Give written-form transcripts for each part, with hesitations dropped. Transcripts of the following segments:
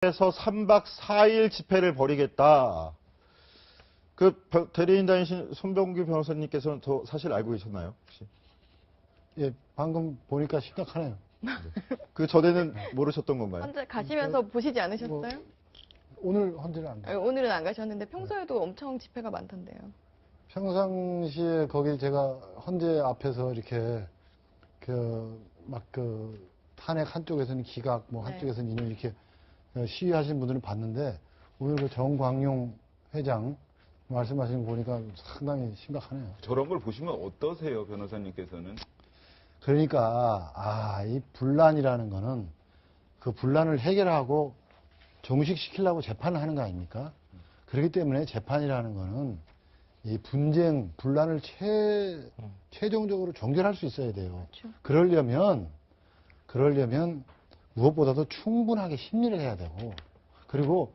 에서 3박 4일 집회를 벌이겠다. 그 대리인 다니신 손병규 변호사님께서는 더 사실 알고 계셨나요? 혹시? 예, 방금 보니까 심각하네요. 그 전에는 모르셨던 건가요? 현재 가시면서 보시지 않으셨어요? 오늘 헌재를 안 가요. 오늘은 안 가셨는데 평소에도 엄청 집회가 많던데요. 평상시에 거기 제가 헌재 앞에서 이렇게 탄핵 한쪽에서는 기각, 뭐 네. 한쪽에서는 인용 이렇게 시위하신 분들은 봤는데 오늘 그 정광용 회장 말씀하시는 거 보니까 상당히 심각하네요. 저런 걸 보시면 어떠세요, 변호사님께서는? 그러니까 이 분란이라는 거는 그 분란을 해결하고 종식시키려고 재판을 하는 거 아닙니까? 그렇기 때문에 재판이라는 거는 이 분쟁, 분란을 최종적으로 종결할 수 있어야 돼요. 그렇죠. 그러려면 무엇보다도 충분하게 심리를 해야 되고, 그리고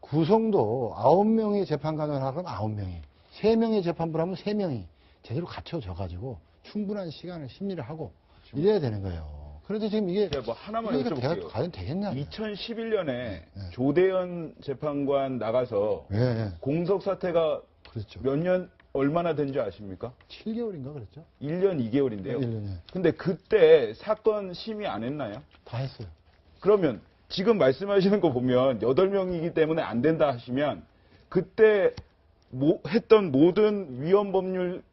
구성도 9명의 재판관을 하면 9명이, 3명의 재판부를 하면 3명이 제대로 갖춰져가지고 충분한 시간을 심리를 하고 이래야 되는 거예요. 그런데 지금 이게 제가 뭐 하나만 이게 여쭤볼게요. 과연 되겠냐? 2011년에 조대현 재판관 나가서 예, 공석 사태가 그렇죠. 몇 년 얼마나 된 줄 아십니까? 7개월인가 그랬죠? 1년 2개월인데요. 1년에. 근데 그때 사건 심의 안 했나요? 다 했어요. 그러면 지금 말씀하시는 거 보면 8명이기 때문에 안 된다 하시면 그때 했던 모든 위헌 법률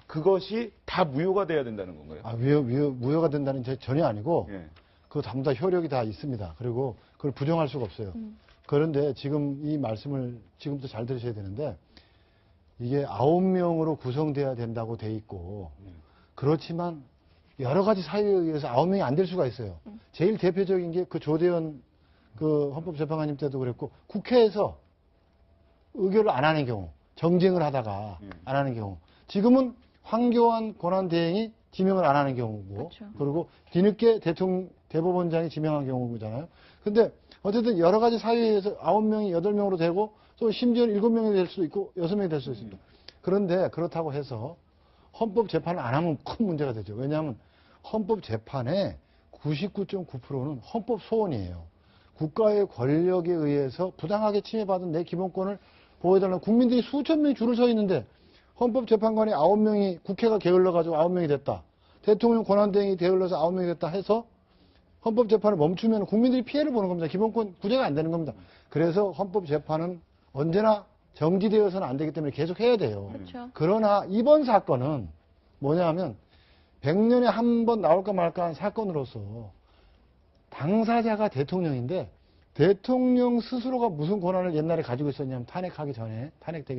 그것이 다 무효가 돼야 된다는 건가요? 무효가 된다는 게 전혀 아니고, 예. 그거 전부 다 효력이 다 있습니다. 그리고 그걸 부정할 수가 없어요. 그런데 지금 이 말씀을 지금부터 잘 들으셔야 되는데, 이게 9명으로 구성돼야 된다고 돼 있고, 그렇지만 여러 가지 사유에 의해서 9명이 안 될 수가 있어요. 제일 대표적인 게 그 조대현 그 헌법재판관님 때도 그랬고, 국회에서 의결을 안 하는 경우, 정쟁을 하다가 안 하는 경우, 지금은 황교안 권한대행이 지명을 안 하는 경우고, 그렇죠. 그리고 뒤늦게 대법원장이 지명한 경우잖아요. 근데 어쨌든 여러 가지 사유에 의해서 9명이 8명으로 되고, 또 심지어는 7명이 될 수도 있고, 6명이 될 수도 있습니다. 그런데 그렇다고 해서 헌법재판을 안 하면 큰 문제가 되죠. 왜냐하면 헌법재판의 99.9%는 헌법소원이에요. 국가의 권력에 의해서 부당하게 침해받은 내 기본권을 보호해달라는 국민들이 수천 명이 줄을 서 있는데 헌법재판관이 9명이 국회가 게을러가지고 9명이 됐다. 대통령 권한대행이 게을러서 9명이 됐다 해서 헌법재판을 멈추면 국민들이 피해를 보는 겁니다. 기본권 구제가 안 되는 겁니다. 그래서 헌법재판은 언제나 정지되어서는 안 되기 때문에 계속 해야 돼요. 그렇죠. 그러나 이번 사건은 뭐냐 하면 100년에 한 번 나올까 말까 한 사건으로서 당사자가 대통령인데 대통령 스스로가 무슨 권한을 옛날에 가지고 있었냐면 탄핵되기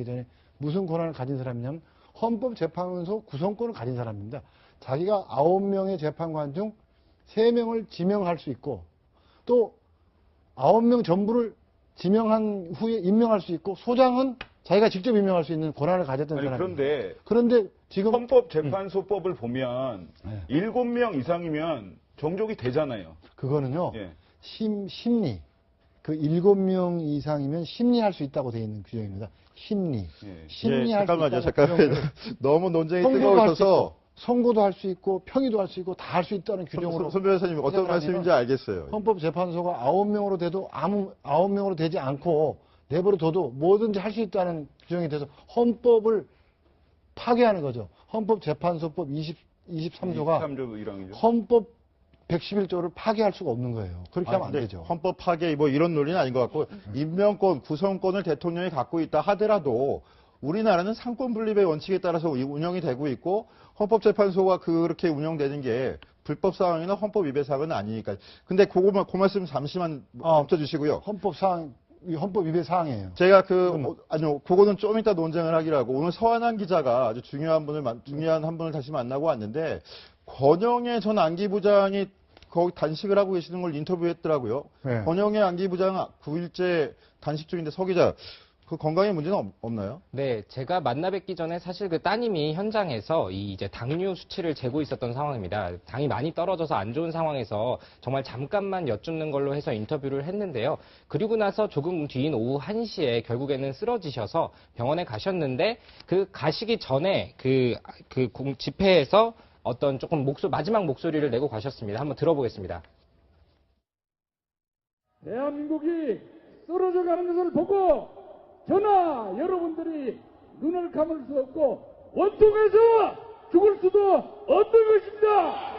전에 무슨 권한을 가진 사람이냐면 헌법재판소 구성권을 가진 사람입니다. 자기가 9명의 재판관 중 3명을 지명할 수 있고 또 9명 전부를 지명한 후에 임명할 수 있고 소장은 자기가 직접 임명할 수 있는 권한을 가졌던 사람입니다. 그런데 지금 헌법재판소법을 보면 7명 이상이면 정족이 되잖아요. 그거는요. 예. 심리. 그 7명 이상이면 심리할 수 있다고 되어 있는 규정입니다. 심리. 예. 심리할 잠깐만요. 수 있다는 규정을 너무 논쟁이 선고도 할 수 뜨거우셔서. 있고, 선고도 할 수 있고 평의도 할 수 있고 다 할 수 있다는 규정으로. 손 변호사님 어떤 말씀인지 알겠어요. 헌법재판소가 9명으로 돼도 9명으로 되지 않고 내버려 둬도 뭐든지 할 수 있다는 규정이 돼서 헌법을 파괴하는 거죠. 헌법재판소법 23조가 23조 1항이죠. 헌법 111조를 파괴할 수가 없는 거예요. 그렇게 하면 안 근데 되죠. 헌법 파괴 뭐 이런 논리는 아닌 것 같고 임명권, 구성권을 대통령이 갖고 있다 하더라도 우리나라는 상권 분립의 원칙에 따라서 운영이 되고 있고 헌법재판소가 그렇게 운영되는 게 불법 사항이나 헌법 위배 사항은 아니니까. 근데 그 말씀 잠시만 멈춰주시고요. 헌법 위배 사항이에요. 제가 아니요, 그거는 좀 이따 논쟁을 하기로 하고 오늘 서한한 기자가 아주 중요한 한 분을 다시 만나고 왔는데 권영애 전 안기부장이 거기 단식을 하고 계시는 걸 인터뷰했더라고요. 네. 권영애 안기부장 9일째 단식 중인데 서 기자, 그 건강에 문제는 없나요? 네, 제가 만나 뵙기 전에 사실 그 따님이 현장에서 이제 당류 수치를 재고 있었던 상황입니다. 당이 많이 떨어져서 안 좋은 상황에서 정말 잠깐만 여쭙는 걸로 해서 인터뷰를 했는데요. 그리고 나서 조금 뒤인 오후 1시에 결국에는 쓰러지셔서 병원에 가셨는데 그 가시기 전에 집회에서 어떤 조금 마지막 목소리를 내고 가셨습니다. 한번 들어보겠습니다. 대한민국이 쓰러져 가는 것을 보고 저나 여러분들이 눈을 감을 수 없고 원통해서 죽을 수도 없는 것입니다.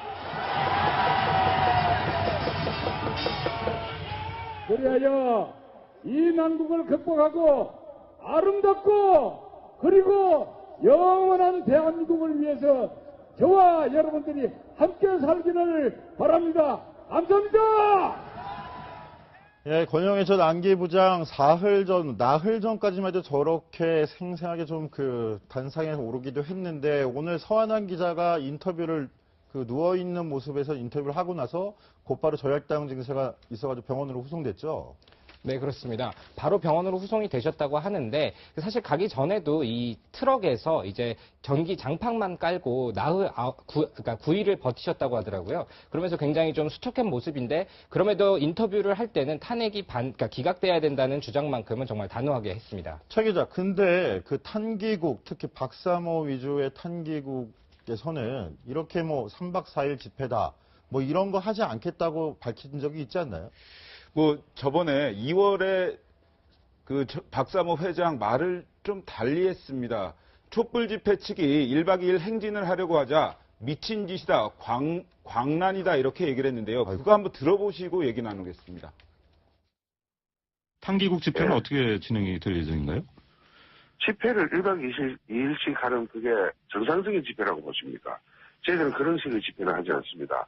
그리하여 이 난국을 극복하고 아름답고 그리고 영원한 대한민국을 위해서 저와 여러분들이 함께 살기를 바랍니다. 감사합니다. 예, 권영애 전 안기부장 나흘 전까지만 해도 저렇게 생생하게 좀 그 단상에 오르기도 했는데 오늘 서한한 기자가 인터뷰를 그 누워있는 모습에서 인터뷰를 하고 나서 곧바로 저혈당 증세가 있어가지고 병원으로 후송됐죠. 네, 그렇습니다. 바로 병원으로 후송이 되셨다고 하는데 사실 가기 전에도 이 트럭에서 이제 전기 장판만 깔고 그러니까 9일을 버티셨다고 하더라고요. 그러면서 굉장히 좀 수척한 모습인데 그럼에도 인터뷰를 할 때는 탄핵이 그러니까 기각돼야 된다는 주장만큼은 정말 단호하게 했습니다. 최 기자, 근데 그 탄기국, 특히 박사모 위주의 탄기국에서는 이렇게 뭐 3박 4일 집회다, 뭐 이런 거 하지 않겠다고 밝힌 적이 있지 않나요? 뭐 저번에 2월에 그 박사모 회장 말을 좀 달리 했습니다. 촛불 집회 측이 1박 2일 행진을 하려고 하자 미친 짓이다, 광란이다 이렇게 얘기를 했는데요. 그거 한번 들어보시고 얘기 나누겠습니다. 탄기국 집회는 어떻게 진행이 될 예정인가요? 집회를 1박 2일씩 하는 그게 정상적인 집회라고 보십니까? 저희들은 그런 식의 집회는 하지 않습니다.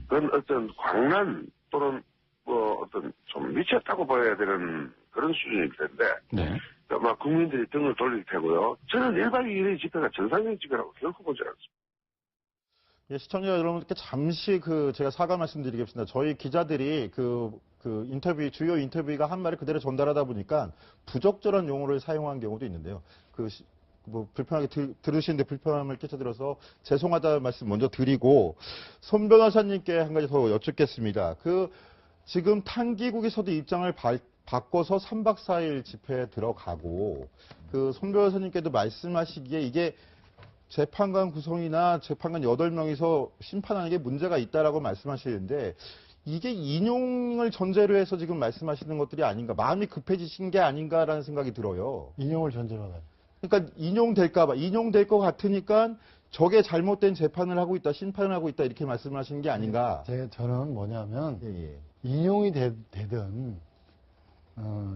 그건 어떤 광란 또는 뭐 어떤 좀 미쳤다고 보여야 되는 그런 수준일 텐데, 네. 아마 국민들이 등을 돌릴 테고요. 저는 1박 2일의 집회가 정상적인 집회라고 결코 보지 않습니다. 예, 시청자 여러분께 잠시 제가 사과 말씀드리겠습니다. 저희 기자들이 인터뷰, 주요 인터뷰가 한 말을 그대로 전달하다 보니까 부적절한 용어를 사용한 경우도 있는데요. 불편하게 들으시는데 불편함을 끼쳐드려서 죄송하다는 말씀 먼저 드리고, 손 변호사님께 한 가지 더 여쭙겠습니다. 지금 탄기국에서도 입장을 바꿔서 3박 4일 집회에 들어가고, 손 변호사님께도 말씀하시기에 이게 재판관 구성이나 재판관 8명이서 심판하는 게 문제가 있다라고 말씀하시는데, 이게 인용을 전제로 해서 지금 말씀하시는 것들이 아닌가, 마음이 급해지신 게 아닌가라는 생각이 들어요. 인용을 전제로 하다. 그러니까 인용될 것 같으니까 저게 잘못된 재판을 하고 있다, 심판을 하고 있다 이렇게 말씀하시는 게 아닌가. 저는 뭐냐면 예. 인용이 되든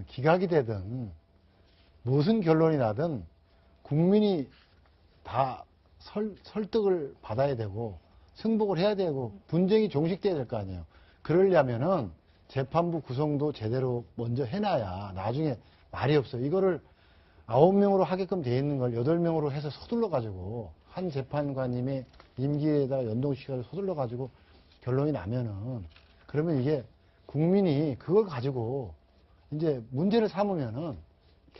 기각이 되든 무슨 결론이 나든 국민이 다 설득을 받아야 되고 승복을 해야 되고 분쟁이 종식돼야 될 거 아니에요. 그러려면은 재판부 구성도 제대로 먼저 해놔야 나중에 말이 없어요. 이거를 9명으로 하게끔 돼 있는 걸 8명으로 해서 서둘러 가지고 한 재판관님의 임기에다가 연동시켜서 서둘러 가지고 결론이 나면은, 그러면 이게 국민이 그걸 가지고 이제 문제를 삼으면은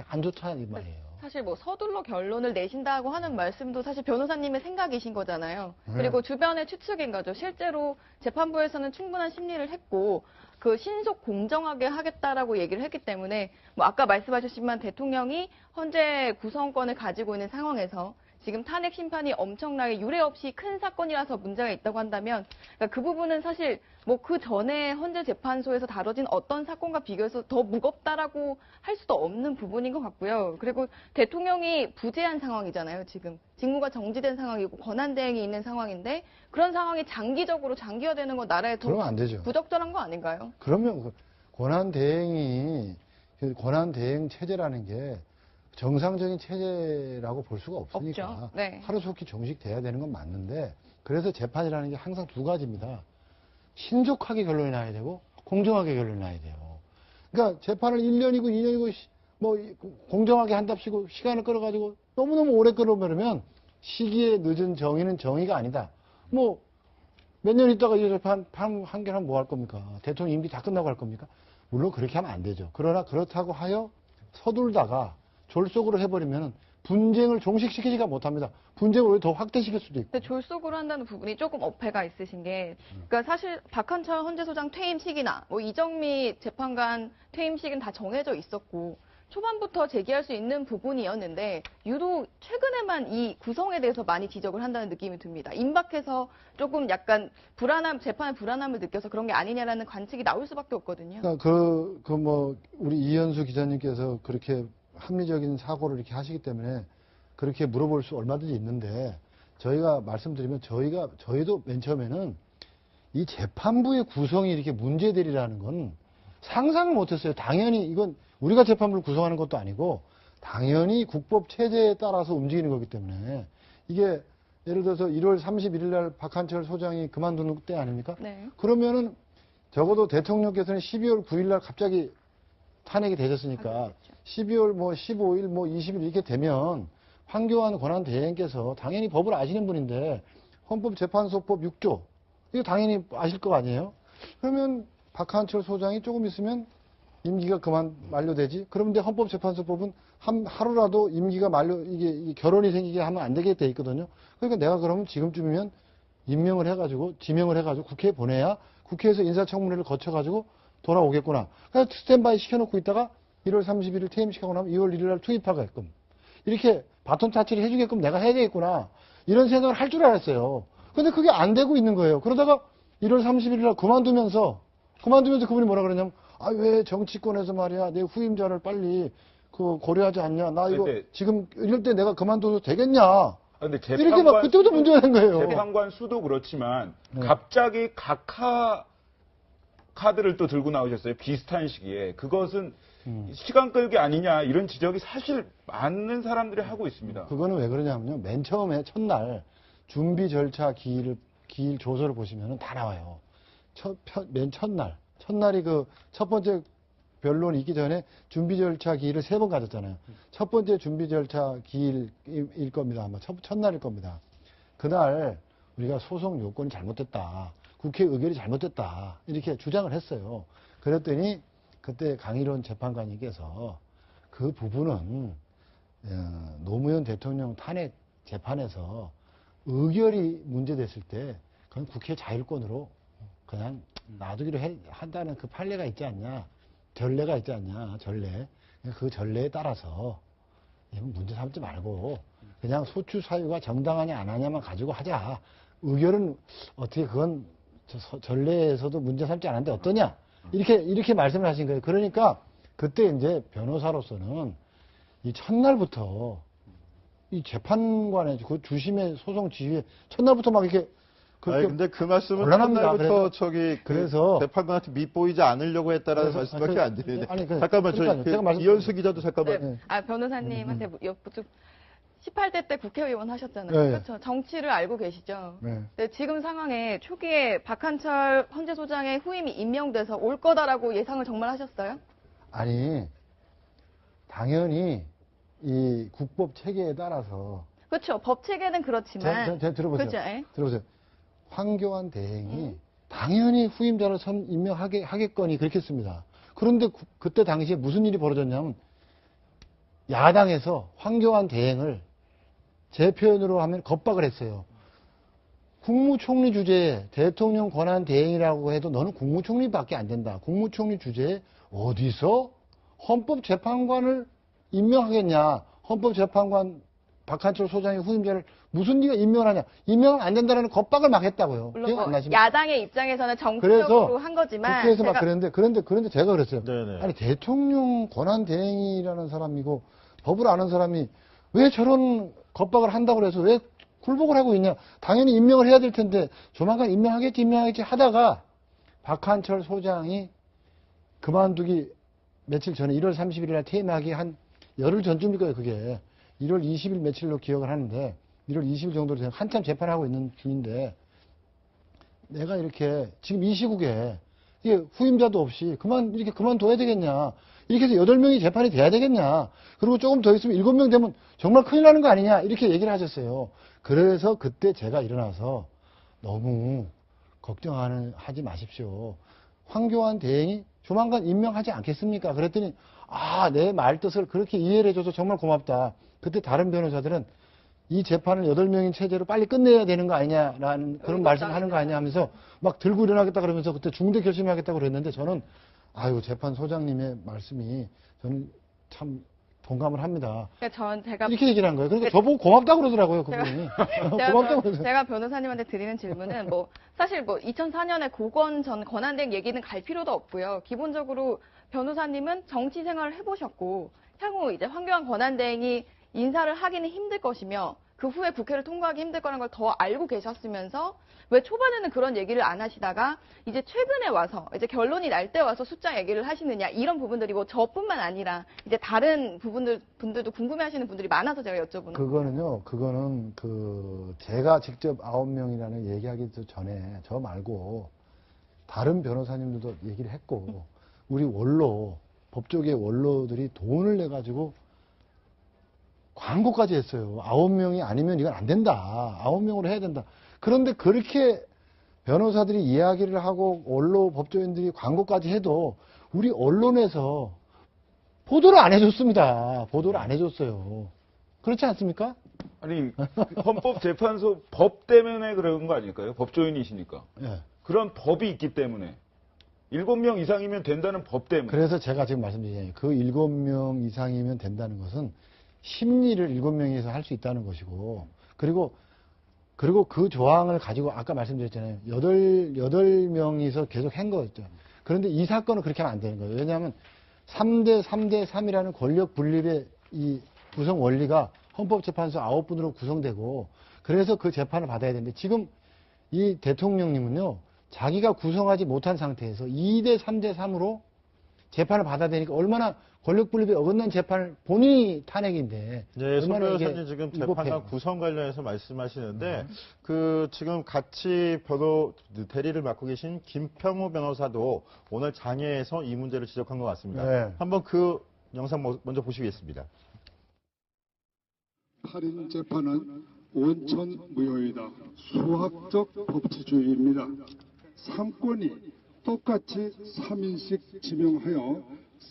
안 좋다 이 말이에요. 사실 뭐 서둘러 결론을 내신다고 하는 말씀도 사실 변호사님의 생각이신 거잖아요. 네. 그리고 주변의 추측인 거죠. 실제로 재판부에서는 충분한 심리를 했고 신속 공정하게 하겠다라고 얘기를 했기 때문에 뭐 아까 말씀하셨지만 대통령이 헌재 구성권을 가지고 있는 상황에서 지금 탄핵 심판이 엄청나게 유례 없이 큰 사건이라서 문제가 있다고 한다면, 그러니까 그 부분은 사실 뭐 그 전에 헌재 재판소에서 다뤄진 어떤 사건과 비교해서 더 무겁다라고 할 수도 없는 부분인 것 같고요. 그리고 대통령이 부재한 상황이잖아요. 지금 직무가 정지된 상황이고 권한대행이 있는 상황인데 그런 상황이 장기화되는 건 나라에 더 그러면 안 되죠. 부적절한 거 아닌가요? 그러면 권한대행 체제라는 게 정상적인 체제라고 볼 수가 없으니까 없죠. 네. 하루속히 종식돼야 되는 건 맞는데, 그래서 재판이라는 게 항상 두 가지입니다. 신속하게 결론이 나야 되고 공정하게 결론이 나야 돼요. 그러니까 재판을 1년이고 2년이고 뭐 공정하게 한답시고 시간을 끌어가지고 너무너무 오래 끌어버리면 시기에 늦은 정의는 정의가 아니다. 뭐 몇 년 있다가 이 재판 판결하면 뭐 할 겁니까? 대통령 임기 다 끝나고 할 겁니까? 물론 그렇게 하면 안 되죠. 그러나 그렇다고 하여 서둘다가 졸속으로 해버리면 분쟁을 종식시키지가 못합니다. 분쟁을 더 확대시킬 수도 있고. 근데 졸속으로 한다는 부분이 조금 어폐가 있으신 게, 그러니까 사실 박한철 헌재소장 퇴임 시기나 뭐 이정미 재판관 퇴임 시기는 다 정해져 있었고, 초반부터 제기할 수 있는 부분이었는데 유독 최근에만 이 구성에 대해서 많이 지적을 한다는 느낌이 듭니다. 임박해서 조금 약간 재판의 불안함을 느껴서 그런 게 아니냐라는 관측이 나올 수밖에 없거든요. 그러니까 우리 이현수 기자님께서 그렇게 합리적인 사고를 이렇게 하시기 때문에 그렇게 물어볼 수 얼마든지 있는데 저희가 말씀드리면 저희도 맨 처음에는 이 재판부의 구성이 이렇게 문제되리라는 건 상상을 못했어요. 당연히 이건 우리가 재판부를 구성하는 것도 아니고 당연히 국법 체제에 따라서 움직이는 거기 때문에 이게 예를 들어서 1월 31일 날 박한철 소장이 그만두는 때 아닙니까? 네. 그러면은 적어도 대통령께서는 12월 9일 날 갑자기 탄핵이 되셨으니까 12월 15일 20일 이렇게 되면 황교안 권한대행께서 당연히 법을 아시는 분인데 헌법재판소법 6조 이거 당연히 아실 거 아니에요? 그러면 박한철 소장이 조금 있으면 임기가 만료되지? 그런데 헌법재판소법은 하루라도 임기가 이게 결혼이 생기게 하면 안 되게 돼 있거든요. 그러니까 내가 그러면 지금쯤이면 지명을 해가지고 국회에 보내야 국회에서 인사청문회를 거쳐가지고 돌아오겠구나. 그래서 스탠바이 시켜놓고 있다가 1월 31일 퇴임시키고 나면 2월 1일 날 투입하게끔. 이렇게 바톤 타치를 해주게끔 내가 해야 되겠구나. 이런 생각을 할 줄 알았어요. 근데 그게 안 되고 있는 거예요. 그러다가 1월 31일 날 그만두면서 그분이 뭐라 그러냐면 왜 정치권에서 말이야 내 후임자를 빨리 고려하지 않냐. 나 이거 지금 이럴 때 내가 그만둬도 되겠냐. 근데 이렇게 막 그때부터 문제가 된 거예요. 재판관 수도 그렇지만 갑자기 카드를 또 들고 나오셨어요. 비슷한 시기에. 그것은 시간 끌기 아니냐 이런 지적이 사실 많은 사람들이 하고 있습니다. 그거는 왜 그러냐면요. 맨 처음에 첫날 준비 절차 기일 조서를 보시면 다 나와요. 맨 첫날이 첫 번째 변론이 있기 전에 준비 절차 기일을 3번 가졌잖아요. 첫 번째 준비 절차 기일일 겁니다. 아마 첫날일 겁니다. 그날 우리가 소송 요건이 잘못됐다. 국회 의결이 잘못됐다. 이렇게 주장을 했어요. 그랬더니 그때 강일원 재판관님께서 그 부분은 노무현 대통령 탄핵 재판에서 의결이 문제됐을 때 그건 국회 자율권으로 그냥 놔두기로 한다는 그 판례가 있지 않냐. 전례가 있지 않냐. 전례. 그 전례에 따라서 문제 삼지 말고 그냥 소추 사유가 정당하냐 안 하냐만 가지고 하자. 의결은 어떻게 그건 전례에서도 문제 삼지 않았는데 어떠냐. 이렇게 말씀을 하신 거예요. 그러니까 그때 이제 변호사로서는 이 첫날부터 이 재판관의 그 주심의 소송 지휘에 첫날부터 막 이렇게 근데 그 말씀은 곤란합니다. 첫날부터 그래서 재판관한테 밉보이지 않으려고 했다라는 말씀밖에 안 드리네. 잠깐만, 이현수 기자도 잠깐만. 네. 변호사님한테 여쭙 18대 때 국회의원 하셨잖아요. 네. 그렇죠. 정치를 알고 계시죠. 네. 근데 지금 상황에 초기에 박한철 헌재 소장의 후임이 임명돼서 올 거다라고 예상을 정말 하셨어요? 아니, 당연히 이 국법 체계에 따라서 그렇죠. 법 체계는 그렇지만 들어보세요. 그렇죠. 예? 들어보세요. 황교안 대행이 당연히 후임자로 임명하겠거니 그렇게 했습니다. 그런데 그때 당시에 무슨 일이 벌어졌냐면 야당에서 황교안 대행을 제 표현으로 하면 겁박을 했어요. 국무총리 주제에 대통령 권한 대행이라고 해도 너는 국무총리밖에 안 된다. 국무총리 주제에 어디서 헌법재판관을 임명하겠냐. 헌법재판관 박한철 소장의 후임자를 무슨 네가 임명하냐. 임명은 안 된다라는 겁박을 막 했다고요. 물론 야당의 입장에서는 정치적으로 한 거지만 국회에서 막 그런데 제가 그랬어요. 네네. 아니 대통령 권한 대행이라는 사람이고 법을 아는 사람이 왜 저런 겁박을 한다고 해서 왜 굴복을 하고 있냐. 당연히 임명을 해야 될 텐데 조만간 임명하겠지 하다가 박한철 소장이 그만두기 며칠 전에 1월 31일 날 퇴임하기 한 열흘 전쯤일 거예요. 그게 1월 20일 며칠로 기억을 하는데 1월 20일 정도로 돼서 한참 재판하고 있는 중인데 내가 이렇게 지금 이 시국에 이게 후임자도 없이 이렇게 그만둬야 되겠냐. 이렇게 해서 8명이 재판이 돼야 되겠냐. 그리고 조금 더 있으면 7명 되면 정말 큰일 나는 거 아니냐. 이렇게 얘기를 하셨어요. 그래서 그때 제가 일어나서 너무 걱정하지 마십시오. 황교안 대행이 조만간 임명하지 않겠습니까? 그랬더니 내 말 뜻을 그렇게 이해를 해줘서 정말 고맙다. 그때 다른 변호사들은 이 재판을 8명인 체제로 빨리 끝내야 되는 거 아니냐라는 그런 말씀을 하는 거 아니냐 하면서 막 들고 일어나겠다 그러면서 그때 중대 결심하겠다고 그랬는데 저는 재판 소장님의 말씀이 저는 참 동감을 합니다. 그러니까 제가 이렇게 얘기를 한 거예요. 그러니까 저보고 고맙다고 그러더라고요, 그분이. 고맙다고 그러더라고요. 제가 변호사님한테 드리는 질문은 사실 2004년에 고건 전 권한대행 얘기는 갈 필요도 없고요. 기본적으로 변호사님은 정치 생활을 해보셨고 향후 이제 황교안 권한대행이 인사를 하기는 힘들 것이며 그 후에 국회를 통과하기 힘들 거라는 걸 더 알고 계셨으면서 왜 초반에는 그런 얘기를 안 하시다가 이제 최근에 와서 이제 결론이 날 때 와서 숫자 얘기를 하시느냐 이런 부분들이 저뿐만 아니라 이제 다른 분들도 궁금해하시는 분들이 많아서 제가 여쭤보는 거예요. 그거는 제가 직접 9명이라는 얘기하기 전에 저 말고 다른 변호사님들도 얘기를 했고 우리 법조계 원로들이 돈을 내가지고 광고까지 했어요. 9명이 아니면 이건 안 된다. 9명으로 해야 된다. 그런데 그렇게 변호사들이 이야기를 하고 원로 법조인들이 광고까지 해도 우리 언론에서 보도를 안 해줬습니다. 보도를 안 해줬어요. 그렇지 않습니까? 아니 헌법재판소 법 때문에 그런 거 아닐까요? 법조인이시니까. 예. 그런 법이 있기 때문에 7명 이상이면 된다는 법 때문에. 그래서 제가 지금 말씀드리잖아요. 그 7명 이상이면 된다는 것은 심리를 7명에서 할 수 있다는 것이고 그리고 그 조항을 가지고 아까 말씀드렸잖아요. 8명이서 계속 한 거였죠. 그런데 이 사건은 그렇게 하면 안 되는 거예요. 왜냐하면 3대 3이라는 권력 분립의 이 구성 원리가 헌법재판소 9분으로 구성되고 그래서 그 재판을 받아야 되는데 지금 이 대통령님은요. 자기가 구성하지 못한 상태에서 2대 3대 3으로 재판을 받아야 되니까 얼마나 권력 분립에 어긋난 재판을 본인이 탄핵인데. 네, 손 얼마나 이게 변호사님 지금 재판관 위법해요. 구성 관련해서 말씀하시는데 지금 같이 대리를 맡고 계신 김평우 변호사도 오늘 장애에서 이 문제를 지적한 것 같습니다. 네. 한번 그 영상 먼저 보시겠습니다. 8인 재판은 원천 무효이다. 수학적 법치주의입니다. 3권이 똑같이 3인씩 지명하여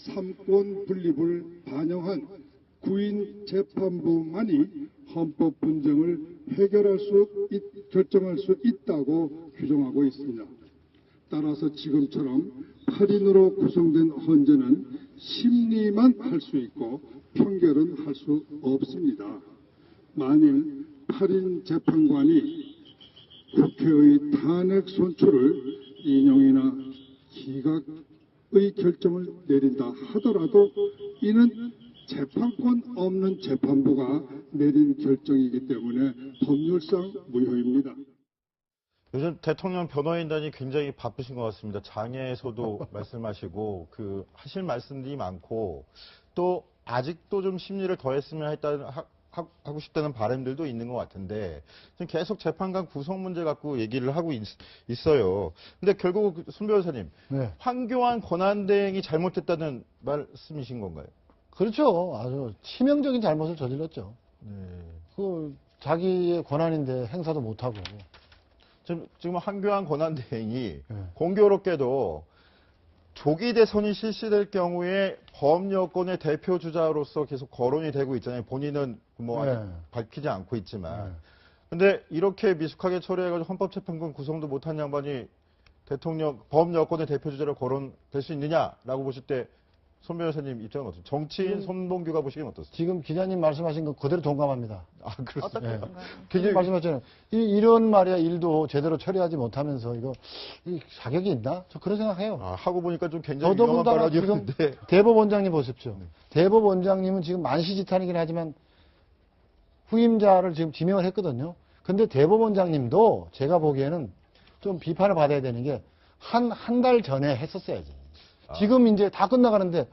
3권 분립을 반영한 9인 재판부만이 헌법 분쟁을 결정할 수 있다고 규정하고 있습니다. 따라서 지금처럼 8인으로 구성된 헌재는 심리만 할 수 있고 평결은 할 수 없습니다. 만일 8인 재판관이 국회의 탄핵 선출을 인용이나 기각의 결정을 내린다 하더라도 이는 재판권 없는 재판부가 내린 결정이기 때문에 법률상 무효입니다. 요즘 대통령 변호인단이 굉장히 바쁘신 것 같습니다. 장애에서도 말씀하시고 하실 말씀들이 많고 또 아직도 좀 심리를 더했으면 하고 싶다는 바람들도 있는 것 같은데 지금 계속 재판관 구성 문제 갖고 얘기를 하고 있어요. 근데 결국 손 변호사님, 네. 황교안 권한대행이 잘못했다는 말씀이신 건가요? 그렇죠. 아주 치명적인 잘못을 저질렀죠. 네. 자기의 권한인데 행사도 못하고. 지금 황교안 권한대행이 네. 공교롭게도 조기 대선이 실시될 경우에 범 여권의 대표 주자로서 계속 거론이 되고 있잖아요. 본인은 아직 밝히지 않고 있지만. 근데 이렇게 미숙하게 처리해가지고 헌법재판관 구성도 못한 양반이 범 여권의 대표 주자로 거론될 수 있느냐라고 보실 때 손 변호사님 입장은 어떠세요? 정치인 손봉규가 보시기엔 어떠세요? 지금 기자님 말씀하신 거 그대로 동감합니다. 아, 그렇습니다. 어떻게 건가요? 기자님 말씀하셨잖아요. 이런 말이야 일도 제대로 처리하지 못하면서 이 자격이 있나? 저 그런 생각해요. 하고 보니까 좀 굉장히 위험한 더더군다나 지금 발언이었는데. 대법원장님 보십시오. 대법원장님은 지금 만시지탄이긴 하지만 후임자를 지금 지명을 했거든요. 근데 대법원장님도 제가 보기에는 좀 비판을 받아야 되는 게 한 달 전에 했었어야지. 지금 이제 다 끝나가는데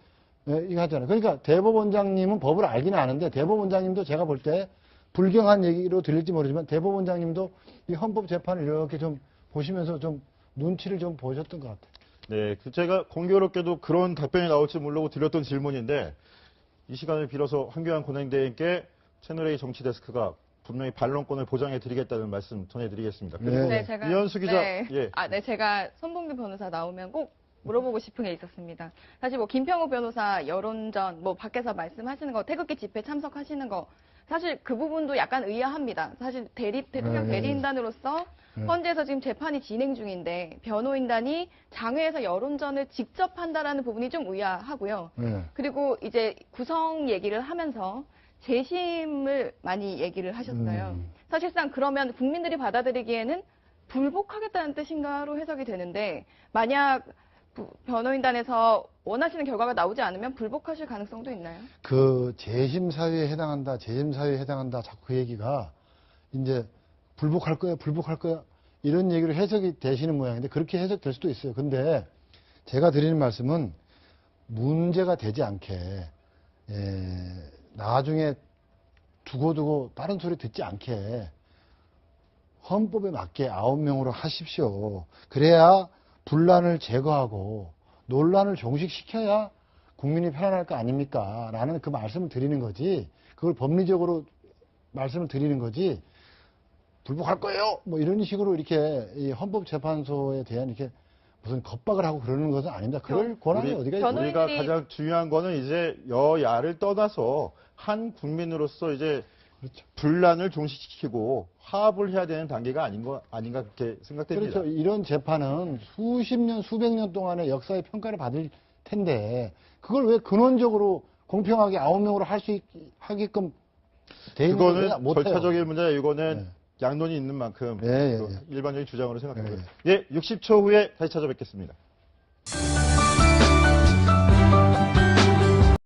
이거 하잖아요. 그러니까 대법원장님은 법을 알기는 아는데 대법원장님도 제가 볼 때 불경한 얘기로 들릴지 모르지만 대법원장님도 이 헌법재판을 이렇게 좀 보시면서 좀 눈치를 좀 보셨던 것 같아요. 네, 제가 공교롭게도 그런 답변이 나올지 모르고 드렸던 질문인데 이 시간을 빌어서 황교안 권한대행께 채널A 정치데스크가 분명히 반론권을 보장해드리겠다는 말씀 전해드리겠습니다. 그리고 네, 제가 이현수 기자, 예. 제가 손봉규 변호사 나오면 꼭 물어보고 싶은 게 있었습니다. 사실 김평우 변호사 여론전 밖에서 말씀하시는 거 태극기 집회 참석하시는 거 사실 그 부분도 약간 의아합니다. 사실 대통령 네. 대리인단으로서 헌재에서 지금 재판이 진행 중인데 변호인단이 장외에서 여론전을 직접 한다라는 부분이 좀 의아하고요. 네. 그리고 이제 구성 얘기를 하면서 재심을 많이 얘기를 하셨어요. 사실상 그러면 국민들이 받아들이기에는 불복하겠다는 뜻인가로 해석이 되는데 만약 변호인단에서 원하시는 결과가 나오지 않으면 불복하실 가능성도 있나요? 그 재심 사유에 해당한다, 재심 사유에 해당한다, 자꾸 그 얘기가 이제 불복할 거야, 불복할 거야 이런 얘기로 해석이 되시는 모양인데 그렇게 해석될 수도 있어요. 근데 제가 드리는 말씀은 문제가 되지 않게 나중에 두고두고 다른 소리 듣지 않게 헌법에 맞게 9명으로 하십시오. 그래야 분란을 제거하고 논란을 종식시켜야 국민이 편안할 거 아닙니까? 라는 그 말씀을 드리는 거지. 그걸 법리적으로 말씀을 드리는 거지. 불복할 거예요! 뭐 이런 식으로 이렇게 이 헌법재판소에 대한 이렇게 무슨 겁박을 하고 그러는 것은 아닙니다. 그럴 권한이 어디가 있어요? 우리가 가장 중요한 거는 이제 여야를 떠나서 한 국민으로서 이제 그렇죠. 분란을 종식시키고 화합을 해야 되는 단계가 아닌가 그렇게 생각됩니다. 그렇죠. 이런 재판은 수십 년, 수백 년 동안의 역사의 평가를 받을 텐데 그걸 왜 근원적으로 공평하게 9명으로 할 수 하게끔 돼 있는 그거는 못해요. 절차적인 문제야. 이거는 네. 양론이 있는 만큼 예, 예, 그 예. 일반적인 주장으로 생각합니다. 예. 예, 60초 후에 다시 찾아뵙겠습니다.